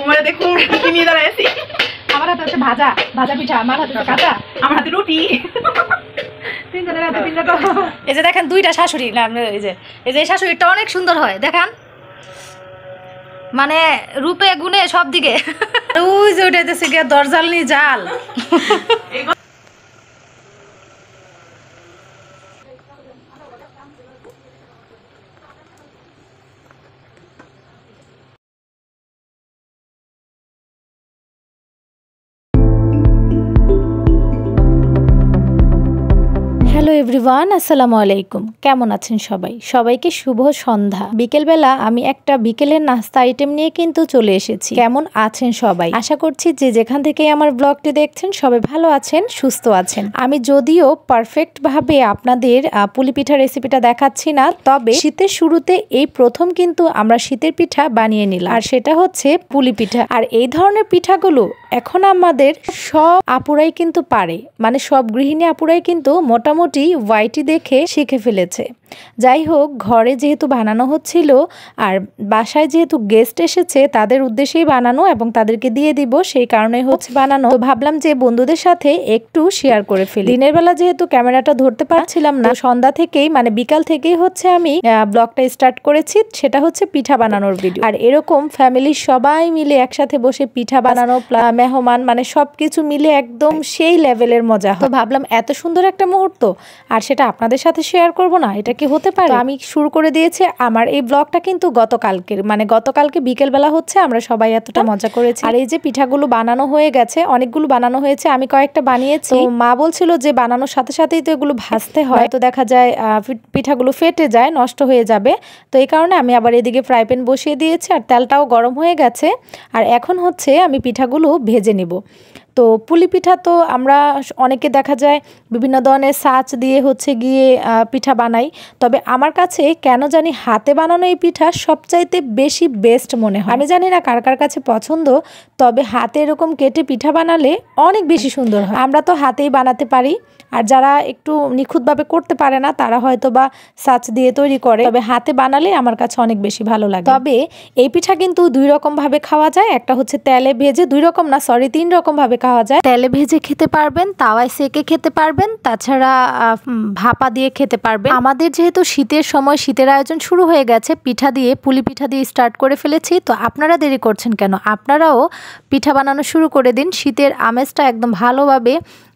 বৌমারে দেখুন কি নিয়ে দাঁড়াইছি। আমার হাতে হচ্ছে ভাজা ভাজা পিঠা, আমার হাতে হচ্ছে কাঁচা, আমার হাতে রুটি। তিনজনের হাতে তিনটা। এই যে দেখেন দুইটা শাশুড়ি না, এই যে শাশুড়িটা অনেক সুন্দর হয় দেখান, মানে রূপে গুণে সব দিকে। ওই যে ওইটাইতেছে গিয়ে দরজাল নি জাল। হ্যালো এভরিওয়ান, আসসালামু আলাইকুম। কেমন আছেন সবাই? সবাইকে শুভ সন্ধ্যা। বিকেলবেলা আমি একটা বিকেলের নাস্তা আইটেম নিয়ে কিন্তু চলে এসেছি। কেমন আছেন সবাই? আশা করছি যে যেখান থেকে আমার ব্লগটি দেখছেন সবাই ভালো আছেন, সুস্থ আছেন। আমি যদিও পারফেক্ট ভাবে আপনাদের পুলি পিঠা রেসিপিটা দেখাচ্ছি না, তবে শীতের শুরুতে এই প্রথম কিন্তু আমরা শীতের পিঠা বানিয়ে নিলাম, আর সেটা হচ্ছে পুলি পিঠা। আর এই ধরনের পিঠাগুলো এখন আমাদের সব আপুরাই কিন্তু পারে, মানে সব গৃহিণী আপুরাই কিন্তু মোটামুটি ওয়াইটি দেখে শিখে ফেলেছে। যাই হোক, ঘরে যেহেতু বানানো হচ্ছিল আর বাসায় যেহেতু গেস্ট এসেছে তাদের উদ্দেশ্যেই বানানো এবং তাদেরকে দিয়ে দিব, সেই কারণে হচ্ছে বানানো। তো ভাবলাম যে বন্ধুদের সাথে একটু শেয়ার করে ফেলি। দিনের বেলা যেহেতু ক্যামেরাটা ধরতে পারছিলাম না, সন্ধ্যা থেকেই মানে বিকাল থেকেই হচ্ছে আমি ব্লগটা স্টার্ট করেছি, সেটা হচ্ছে পিঠা বানানোর ভিডিও। আর এরকম ফ্যামিলির সবাই মিলে একসাথে বসে পিঠা বানানো, মেহমান মানে সবকিছু মিলে একদম সেই লেভেলের মজা হয়। তো ভাবলাম এত সুন্দর একটা মুহূর্ত আর সেটা আপনাদের সাথে শেয়ার করব না, এটা কি হতে পারে? আমি শুরু করে দিয়েছি আমার এই ব্লগটা কিন্তু গতকালকের, মানে গতকালকে বিকেলবেলা হচ্ছে আমরা সবাই এতটা মজা করেছি। আর এই যে পিঠাগুলো বানানো হয়ে গেছে, অনেকগুলো বানানো হয়েছে, আমি কয়েকটা বানিয়েছি। মা বলছিল যে বানানোর সাথে সাথেই তো এগুলো ভাজতে হয়, তো দেখা যায় পিঠাগুলো ফেটে যায়, নষ্ট হয়ে যাবে। তো এই কারণে আমি আবার এদিকে ফ্রাই প্যান বসিয়ে দিয়েছি আর তেলটাও গরম হয়ে গেছে। আর এখন হচ্ছে আমি পিঠাগুলো ভেজে নিব। তো পুলি পিঠা তো আমরা অনেকে দেখা যায় বিভিন্ন ধরনের সাচ দিয়ে হচ্ছে গিয়ে পিঠা বানাই, তবে আমার কাছে কেন জানি হাতে বানানো এই পিঠা সবচাইতে বেশি বেস্ট মনে হয়। আমি জানি না কার কার কাছে পছন্দ, তবে হাতে এরকম কেটে পিঠা বানালে অনেক বেশি সুন্দর হয়। আমরা তো হাতেই বানাতে পারি, আর যারা একটু নিখুঁতভাবে করতে পারে না তারা হয়তো বা সাচ দিয়ে তৈরি করে, তবে হাতে বানালে আমার কাছে অনেক বেশি ভালো লাগে। তবে এই পিঠা কিন্তু দুই রকম ভাবে খাওয়া যায়, একটা হচ্ছে তেলে ভেজে, তিন রকম ভাবে খাওয়া যায়। তেলে ভেজে খেতে পারবেন, তাওয়ায় সেকে খেতে পারবেন, তাছাড়া ভাপা দিয়ে খেতে পারবেন। আমাদের যেহেতু শীতের সময়, শীতের আয়োজন শুরু হয়ে গেছে, পিঠা দিয়ে পুলি পিঠা দিয়ে স্টার্ট করে ফেলেছি। তো আপনারা দেরি করছেন কেন? আপনারাও পিঠা বানানো শুরু করে দিন, শীতের আমেজটা একদম ভালোভাবে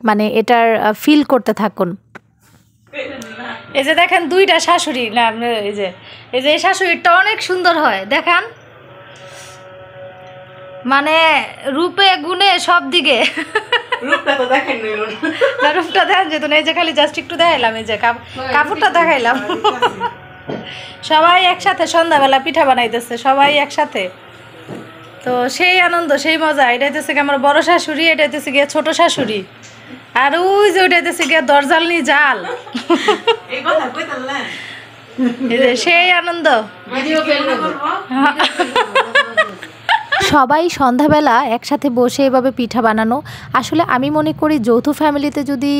মানে এটার ফিল করতে থাকুন। এই যে দেখেন দুইটা শাশুড়ি না, এই যে শাশুড়িটা অনেক সুন্দর হয় দেখান, মানে রূপে গুণে সব দিকে। রূপটা তো দেখেন না, রূপটা দেখেন যেত না, এই যে খালি জাস্ট একটু দেখাইলাম, এই যে কাপড়টা দেখাইলাম। সবাই একসাথে সন্ধ্যাবেলা পিঠা বানাইতেছে, সবাই একসাথে, তো সেই আনন্দ সেই মজা। এটা হইতেছে গিয়ে আমার বড় শাশুড়ি, এটা হইতেছে গিয়ে ছোট শাশুড়ি, আর ওই যে ওইটা হইতেছে গিয়ে দরজাল নি জাল। সেই আনন্দ। সবাই সন্ধ্যাবেলা একসাথে বসে এভাবে পিঠা বানানো, আসলে আমি মনে করি যৌথ ফ্যামিলিতে যদি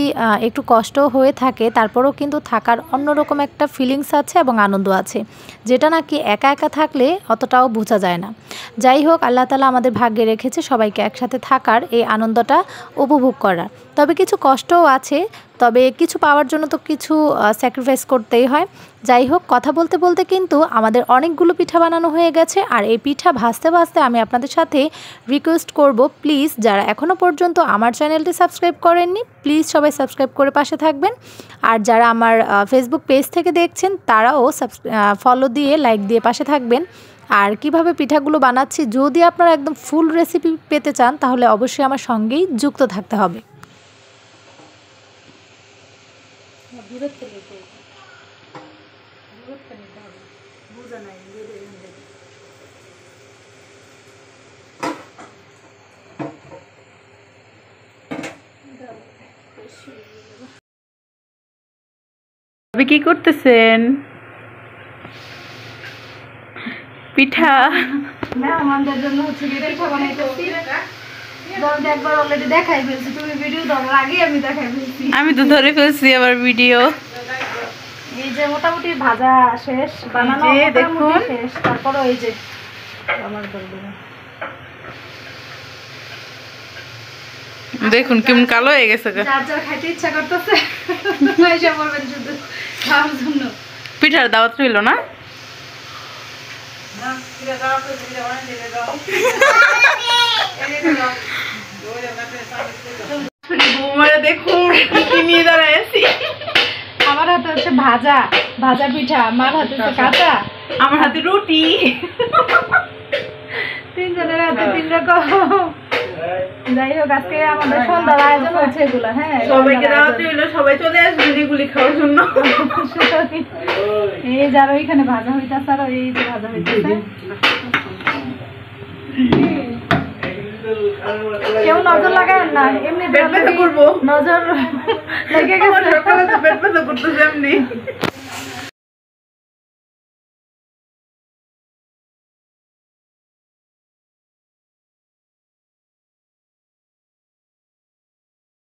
একটু কষ্ট হয়ে থাকে তারপরেও কিন্তু থাকার অন্যরকম একটা ফিলিংস আছে এবং আনন্দ আছে, যেটা নাকি একা একা থাকলে অতটাও বোঝা যায় না। যাই হোক, আল্লাহ তাআলা আমাদের ভাগ্যে রেখেছে সবাইকে একসাথে থাকার, এই আনন্দটা উপভোগ করার। তবে কিছু কষ্টও আছে, তবে কিছু পাওয়ার জন্য তো কিছু স্যাক্রিফাইস করতেই হয়। যাই হোক, কথা বলতে বলতে কিন্তু আমাদের অনেকগুলো পিঠা বানানো হয়ে গেছে। আর এই পিঠা ভাজতে ভাজতে আমি আপনাদের সাথে রিকোয়েস্ট করব, প্লিজ যারা এখনও পর্যন্ত আমার চ্যানেলটি সাবস্ক্রাইব করেননি, প্লিজ সবাই সাবস্ক্রাইব করে পাশে থাকবেন। আর যারা আমার ফেসবুক পেজ থেকে দেখছেন তারাও ফলো দিয়ে লাইক দিয়ে পাশে থাকবেন। আর কিভাবে পিঠাগুলো বানাচ্ছি যদি আপনারা একদম ফুল রেসিপি পেতে চান তাহলে অবশ্যই আমার সঙ্গেই যুক্ত থাকতে হবে। আপনি কি করতেছেন? পিঠা আমাদের জন্য হচ্ছে পিঠা বানাইতেছি। একবার অলরেডি দেখাই ফেলছি, তুমি ভিডিও দেওয়ার আগে আমি দেখাই ফেলছি। আমি তো ধরে ফেলছি আবার ভিডিও। এই যে মোটামুটি ভাজা শেষ, বানানো দেখুন শেষ, তারপরে এই যে আমার দেখুন কেমন কালো হয়ে গেছে গা। যার যার খাইতে ইচ্ছা করতেছে এসে বলবেন শুধু খাওয়ার জন্য। পিঠার দাওয়াত রইল না? দেখুন কি নিয়ে দাঁড়ায় আছি। আমার হাতে হচ্ছে ভাজা ভাজা পিঠা, আমার হাতে হচ্ছে কাঁচা, আমার হাতে রুটি। তিনজনের হাতে তিন রকম। যাই হোক, আজকে আমাদের সন্ধ্যার আয়োজন হচ্ছে এগুলো। হ্যাঁ, সবাইকে দাওয়াত রইল, সবাই চলে আসবেন এগুলি খাওয়ার জন্য। এই যারা ওইখানে ভাজা হইতাছে আর এই যে ভাজা হইতাছে। কেউ নজর লাগায় না, এমনি পেট ব্যথা করবো। নজর লেগে গেছে। সকালে তো পেট ব্যথা করতেছে এমনি।